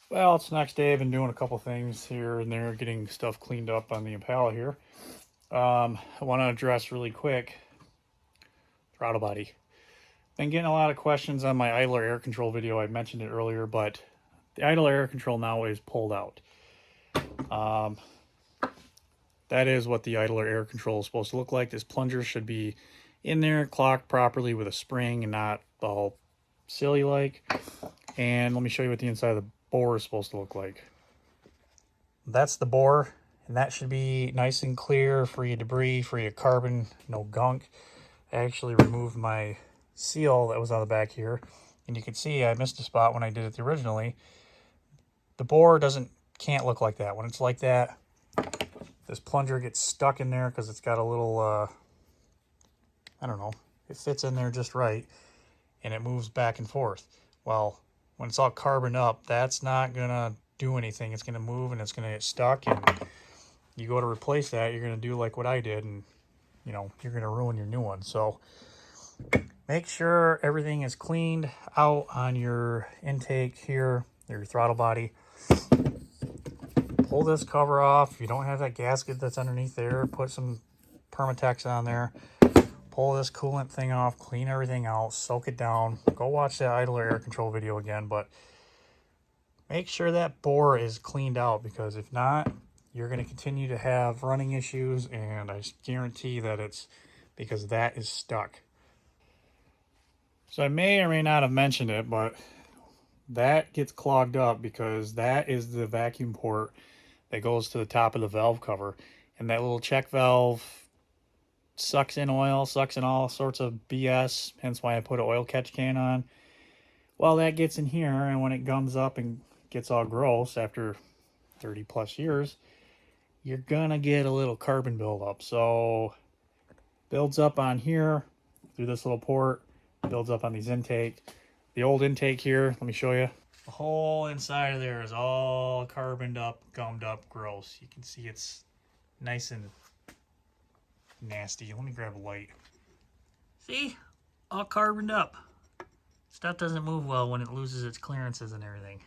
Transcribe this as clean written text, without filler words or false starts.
Well, it's the next day. I've been doing a couple things here and there, getting stuff cleaned up on the Impala here. I want to address really quick throttle body. Been getting a lot of questions on my idler air control video. I mentioned it earlier, but the idle air control now is pulled out. Um, that is what the idler air control is supposed to look like. This plunger should be in there, clocked properly with a spring and not all silly like. And let me show you what the inside of the bore is supposed to look like. That's the bore, and that should be nice and clear, free of debris, free of carbon, no gunk. I actually removed my seal that was on the back here, and you can see I missed a spot when I did it originally. The bore can't look like that. When it's like that, this plunger gets stuck in there because it's got a little, I don't know, it fits in there just right, and it moves back and forth. Well, when it's all carboned up, that's not gonna do anything. It's gonna move and it's gonna get stuck, and you go to replace that, you're gonna do like what I did, and you're gonna ruin your new one. So make sure everything is cleaned out on your intake here, your throttle body. Pull this cover off. If you don't have that gasket that's underneath there, put some Permatex on there. Pull this coolant thing off, clean everything out, soak it down. Go watch that idler air control video again, but make sure that bore is cleaned out, because if not, you're going to continue to have running issues, and I guarantee that it's because that is stuck. So I may or may not have mentioned it, but that gets clogged up because that is the vacuum port that goes to the top of the valve cover, and that little check valve sucks in oil, sucks in all sorts of BS, hence why I put an oil catch can on. Well, that gets in here, and when it gums up and gets all gross after 30 plus years, you're gonna get a little carbon buildup. So builds up on here through this little port, builds up on these intake. The old intake here, let me show you. The whole inside of there is all carboned up, gummed up, gross. You can see it's nice and nasty. Let me grab a light. See? All carboned up. Stuff doesn't move well when it loses its clearances and everything.